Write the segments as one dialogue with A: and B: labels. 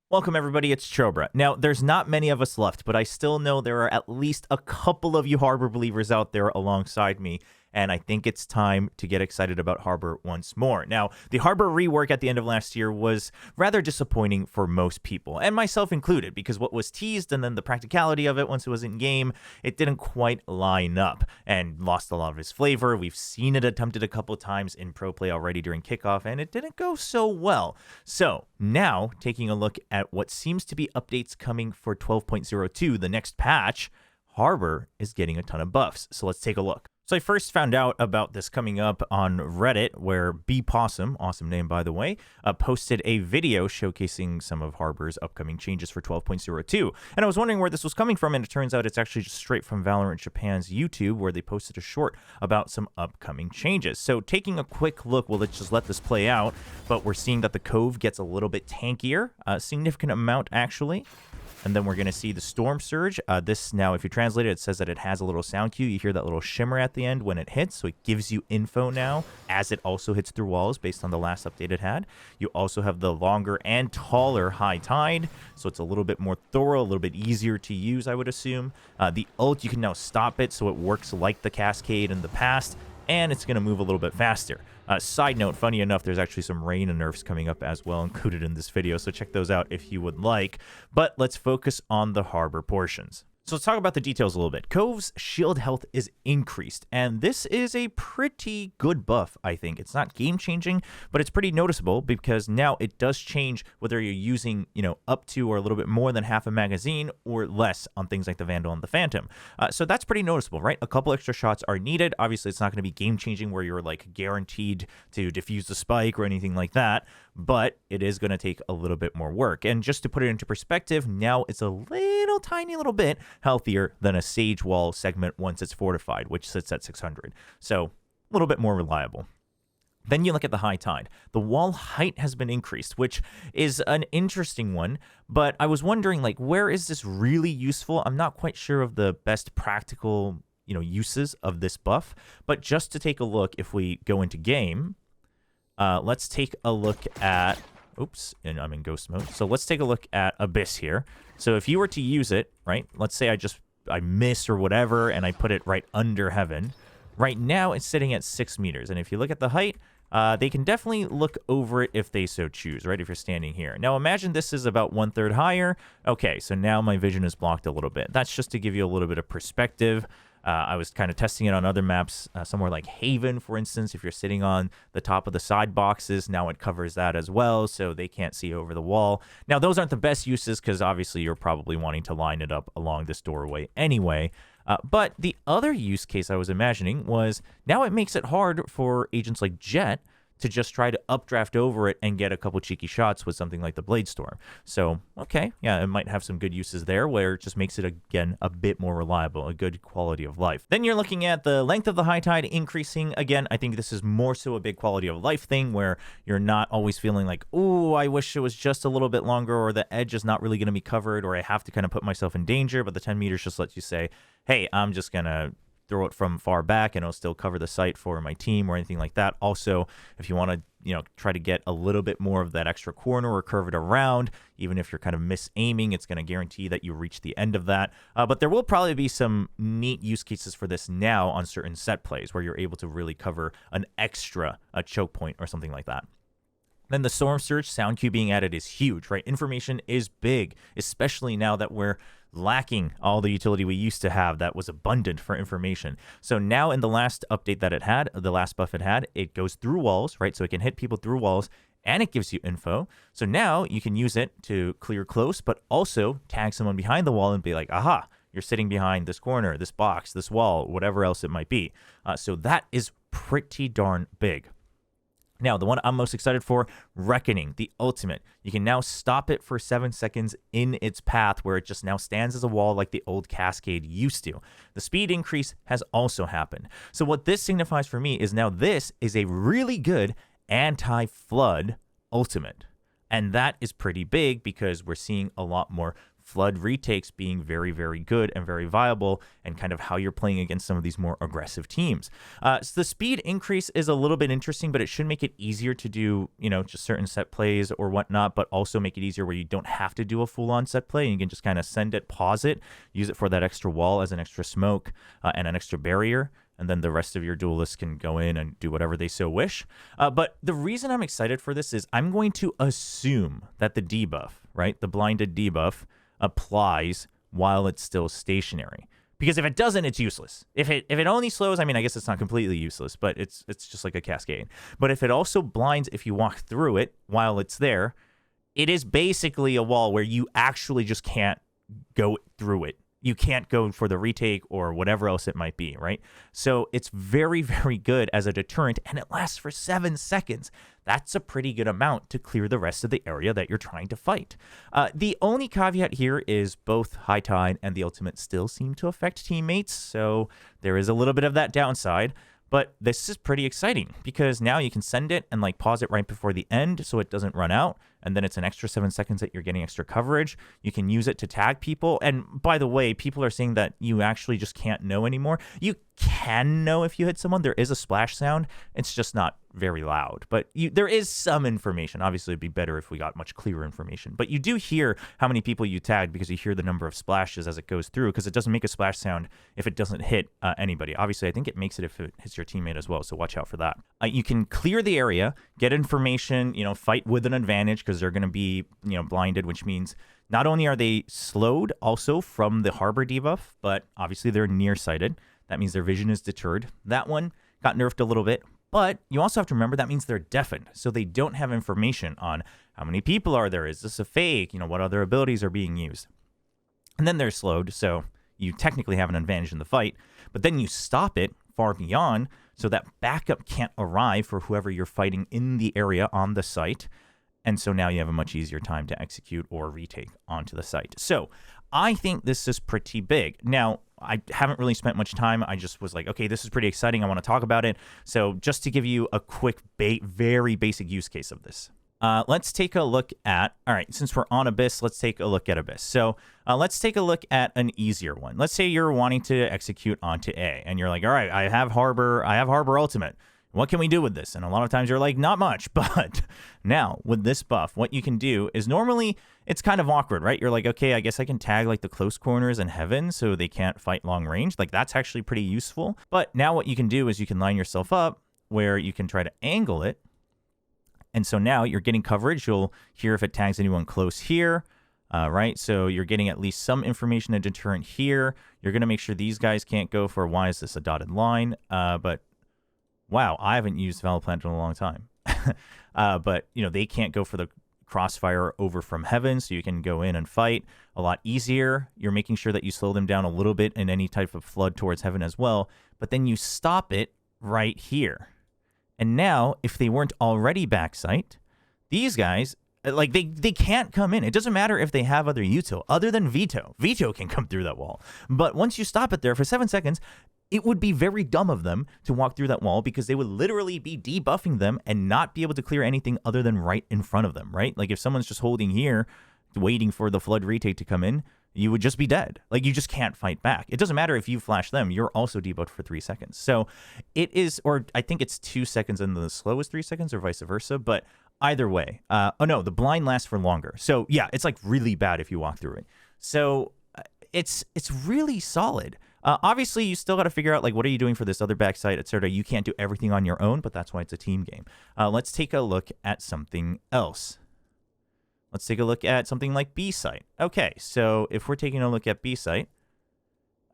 A: Welcome, everybody. It's Chobra. Now, there's not many of us left, but I still know there are at least a couple of you Harbor believers out there alongside me, and I think it's time to get excited about Harbor once more. Now, the Harbor rework at the end of last year was rather disappointing for most people, and myself included, because what was teased and then the practicality of it once it was in game, it didn't quite line up and lost a lot of its flavor. We've seen it attempted a couple times in pro play already during kickoff, and it didn't go so well. So now, taking a look at what seems to be updates coming for 12.02, the next patch, Harbor is getting a ton of buffs. So let's take a look. So I first found out about this coming up on Reddit, where B Possum, awesome name by the way, posted a video showcasing some of Harbor's upcoming changes for 12.02. And I was wondering where this was coming from, and it turns out it's actually just straight from Valorant Japan's YouTube, where they posted a short about some upcoming changes. So taking a quick look, well, let's just let this play out, but we're seeing that the Cove gets a little bit tankier, a significant amount actually. And then we're going to see the Storm Surge. This now, if you translate it, it says that it has a little sound cue. You hear that little shimmer at the end when it hits, so it gives you info now as it also hits through walls based on the last update it had. You also have the longer and taller High Tide, so it's a little bit more thorough, a little bit easier to use, I would assume. The ult, you can now stop it, so it works like the Cascade in the past, and it's going to move a little bit faster. Side note, funny enough, there's actually some rain and nerfs coming up as well included in this video, so check those out if you would like. But let's focus on the Harbor portions. So let's talk about the details a little bit. Cove's shield health is increased, and this is a pretty good buff, I think. It's not game-changing, but it's pretty noticeable because now it does change whether you're using, up to or a little bit more than half a magazine or less on things like the Vandal and the Phantom. So that's pretty noticeable, right? A couple extra shots are needed. Obviously, it's not going to be game-changing where you're like guaranteed to defuse the spike or anything like that, but it is going to take a little bit more work. And just to put it into perspective, now it's a tiny little bit healthier than a Sage Wall segment once it's fortified, which sits at 600. So a little bit more reliable. Then you look at the High Tide. The wall height has been increased, which is an interesting one, but I was wondering, where is this really useful? I'm not quite sure of the best practical, uses of this buff, but just to take a look, if we go into game, let's take a look at... Oops, and I'm in ghost mode. So let's take a look at Abyss here. So if you were to use it, right, let's say I miss or whatever, and I put it right under Heaven. Right now, it's sitting at 6 meters. And if you look at the height, they can definitely look over it if they so choose, right, if you're standing here. Now, imagine this is about 1/3 higher. Okay, so now my vision is blocked a little bit. That's just to give you a little bit of perspective. I was kind of testing it on other maps, somewhere like Haven, for instance. If you're sitting on the top of the side boxes, now it covers that as well, so they can't see over the wall. Now, those aren't the best uses because obviously you're probably wanting to line it up along this doorway anyway. But the other use case I was imagining was now it makes it hard for agents like Jett to just try to updraft over it and get a couple cheeky shots with something like the Blade Storm. So, okay, yeah, it might have some good uses there where it just makes it, again, a bit more reliable, a good quality of life. Then you're looking at the length of the High Tide increasing. Again, I think this is more so a big quality of life thing where you're not always feeling like, oh, I wish it was just a little bit longer, or the edge is not really going to be covered, or I have to kind of put myself in danger, but the 10 meters just lets you say, hey, I'm just going to throw it from far back and it'll still cover the site for my team or anything like that. Also, if you want to, try to get a little bit more of that extra corner or curve it around, even if you're kind of misaiming, it's going to guarantee that you reach the end of that. But there will probably be some neat use cases for this now on certain set plays where you're able to really cover an extra choke point or something like that. Then the Storm Surge sound cue being added is huge, right? Information is big, especially now that we're lacking all the utility we used to have that was abundant for information. So now in the last update that it had, the last buff it had, it goes through walls, right? So it can hit people through walls and it gives you info. So now you can use it to clear close, but also tag someone behind the wall and be like, aha, you're sitting behind this corner, this box, this wall, whatever else it might be. So that is pretty darn big. Now, the one I'm most excited for, Reckoning, the ultimate. You can now stop it for 7 seconds in its path where it just now stands as a wall like the old Cascade used to. The speed increase has also happened. So what this signifies for me is now this is a really good anti-flood ultimate. And that is pretty big because we're seeing a lot more flood retakes being very, very good and very viable, and kind of how you're playing against some of these more aggressive teams. So the speed increase is a little bit interesting, but it should make it easier to do, just certain set plays or whatnot, but also make it easier where you don't have to do a full-on set play. You can just kind of send it, pause it, use it for that extra wall as an extra smoke and an extra barrier. And then the rest of your duelists can go in and do whatever they so wish. But the reason I'm excited for this is I'm going to assume that the debuff, right, the blinded debuff, applies while it's still stationary. Because if it doesn't, it's useless. If it only slows, I mean, I guess it's not completely useless, but it's just like a cascade. But if it also blinds if you walk through it while it's there, it is basically a wall where you actually just can't go through it. You can't go for the retake or whatever else it might be, right? So it's very, very good as a deterrent, and it lasts for 7 seconds. That's a pretty good amount to clear the rest of the area that you're trying to fight. The only caveat here is both High Tide and the Ultimate still seem to affect teammates, so there is a little bit of that downside. But this is pretty exciting because now you can send it and pause it right before the end so it doesn't run out. And then it's an extra 7 seconds that you're getting extra coverage. You can use it to tag people. And by the way, people are saying that you actually just can't know anymore. You can know if you hit someone. There is a splash sound. It's just not very loud. But there is some information. Obviously, it'd be better if we got much clearer information. But you do hear how many people you tagged because you hear the number of splashes as it goes through, because it doesn't make a splash sound if it doesn't hit anybody. Obviously, I think it makes it if it hits your teammate as well. So watch out for that. You can clear the area, get information, fight with an advantage because they're going to be, blinded, which means not only are they slowed also from the Harbor debuff, but obviously they're nearsighted. That means their vision is deterred. That one got nerfed a little bit, but you also have to remember that means they're deafened. So they don't have information on how many people are there. Is this a fake? What other abilities are being used? And then they're slowed. So you technically have an advantage in the fight, but then you stop it far beyond so that backup can't arrive for whoever you're fighting in the area on the site. And so now you have a much easier time to execute or retake onto the site. So I think this is pretty big. Now, I haven't really spent much time. I just was like, okay, this is pretty exciting. I want to talk about it. So just to give you a quick, very basic use case of this. Let's take a look at, all right, since we're on Abyss, let's take a look at Abyss. So let's take a look at an easier one. Let's say you're wanting to execute onto A, and you're like, all right, I have Harbor Ultimate. What can we do with this? And a lot of times you're like, not much. But now with this buff, what you can do is normally it's kind of awkward, right? You're like, okay, I guess I can tag the close corners in Heaven so they can't fight long range. That's actually pretty useful. But now what you can do is you can line yourself up where you can try to angle it. And so now you're getting coverage. You'll hear if it tags anyone close here, right? So you're getting at least some information, a deterrent here. You're going to make sure these guys can't go for, why is this a dotted line? But wow, I haven't used Valiplant in a long time. But, they can't go for the crossfire over from Heaven, so you can go in and fight a lot easier. You're making sure that you slow them down a little bit in any type of flood towards Heaven as well. But then you stop it right here. And now, if they weren't already backsite, these guys, they can't come in. It doesn't matter if they have other util, other than Veto. Veto can come through that wall. But once you stop it there for 7 seconds, it would be very dumb of them to walk through that wall because they would literally be debuffing them and not be able to clear anything other than right in front of them, right? If someone's just holding here, waiting for the flood retake to come in, you would just be dead. You just can't fight back. It doesn't matter if you flash them. You're also debuffed for 3 seconds. So it is, or I think it's 2 seconds and the slow is 3 seconds or vice versa. But either way, oh no, the blind lasts for longer. So yeah, it's really bad if you walk through it. So it's really solid. Obviously, you still got to figure out, what are you doing for this other backside, etc. You can't do everything on your own, but that's why it's a team game. Let's take a look at something else. Let's take a look at something like B-Site. Okay, so if we're taking a look at B-Site,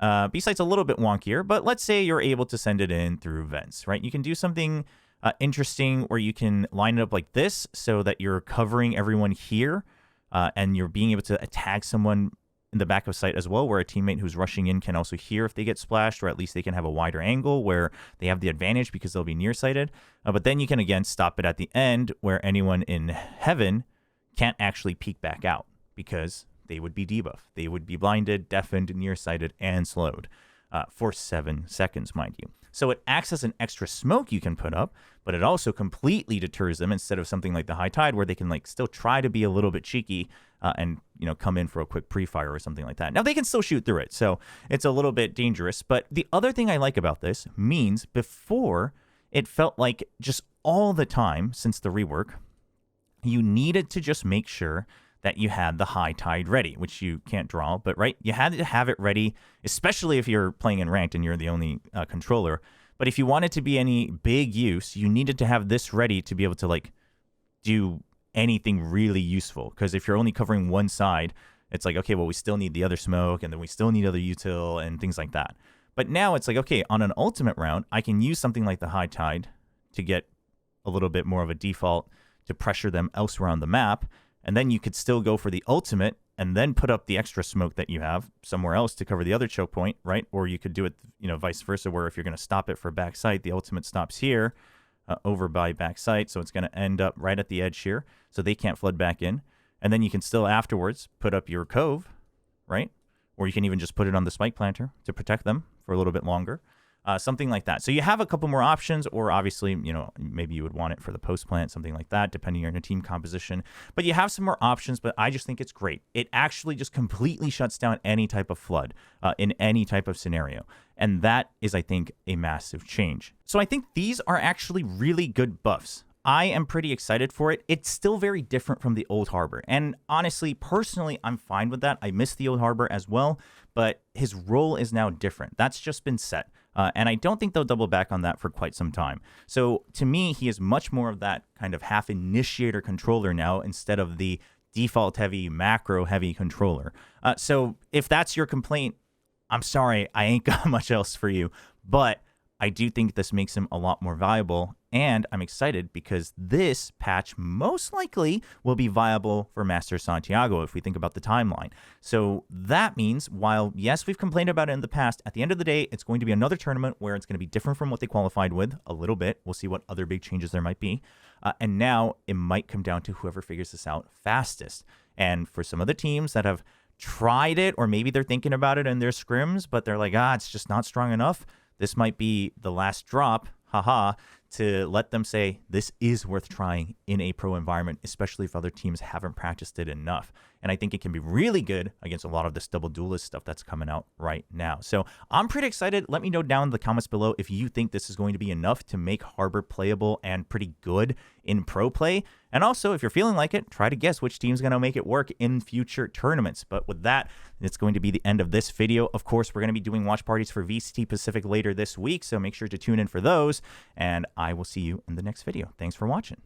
A: B-Site's a little bit wonkier, but let's say you're able to send it in through vents, right? You can do something interesting where you can line it up like this so that you're covering everyone here, and you're being able to tag someone in the back of sight as well, where a teammate who's rushing in can also hear if they get splashed, or at least they can have a wider angle where they have the advantage because they'll be nearsighted. But then you can, again, stop it at the end where anyone in Heaven can't actually peek back out because they would be debuffed. They would be blinded, deafened, nearsighted, and slowed for 7 seconds, mind you. So it acts as an extra smoke you can put up, but it also completely deters them instead of something like the High Tide where they can still try to be a little bit cheeky and come in for a quick pre-fire or something like that. Now they can still shoot through it, so it's a little bit dangerous. But the other thing I like about this means before it felt like just all the time since the rework, you needed to just make sure that you had the high tide ready, which you can't draw, but right, you had to have it ready, especially if you're playing in ranked and you're the only controller. But if you wanted to be any big use, you needed to have this ready to be able to like do anything really useful. Because if you're only covering one side, it's like, okay, well, we still need the other smoke, and then we still need other util and things like that. But now it's like, okay, on an ultimate round, I can use something like the high tide to get a little bit more of a default to pressure them elsewhere on the map. And then you could still go for the ultimate and then put up the extra smoke that you have somewhere else to cover the other choke point, right? Or you could do it, vice versa, where if you're going to stop it for backside, the ultimate stops here over by backside. So it's going to end up right at the edge here. So they can't flood back in. And then you can still afterwards put up your cove, right? Or you can even just put it on the spike planter to protect them for a little bit longer. Something like that. So you have a couple more options, or obviously, maybe you would want it for the post plant, something like that, depending on your team composition. But you have some more options, but I just think it's great. It actually just completely shuts down any type of flood in any type of scenario. And that is, I think, a massive change. So I think these are actually really good buffs. I am pretty excited for it. It's still very different from the old Harbor. And honestly, personally, I'm fine with that. I miss the old Harbor as well, but his role is now different. That's just been set. And I don't think they'll double back on that for quite some time. So to me, he is much more of that kind of half initiator controller now instead of the default heavy, macro heavy controller. So if that's your complaint, I'm sorry, I ain't got much else for you. But I do think this makes him a lot more valuable, and I'm excited because this patch most likely will be viable for Master Santiago if we think about the timeline. So that means, while yes, we've complained about it in the past, at the end of the day, it's going to be another tournament where it's going to be different from what they qualified with a little bit. We'll see what other big changes there might be. And now it might come down to whoever figures this out fastest. And for some of the teams that have tried it, or maybe they're thinking about it in their scrims, but they're like, it's just not strong enough, this might be the last drop, to let them say this is worth trying in a pro environment, especially if other teams haven't practiced it enough. And I think it can be really good against a lot of this double duelist stuff that's coming out right now. So I'm pretty excited. Let me know down in the comments below if you think this is going to be enough to make Harbor playable and pretty good in pro play. And also, if you're feeling like it, try to guess which team's going to make it work in future tournaments. But with that, it's going to be the end of this video. Of course, we're going to be doing watch parties for VCT Pacific later this week, so make sure to tune in for those. And I will see you in the next video. Thanks for watching.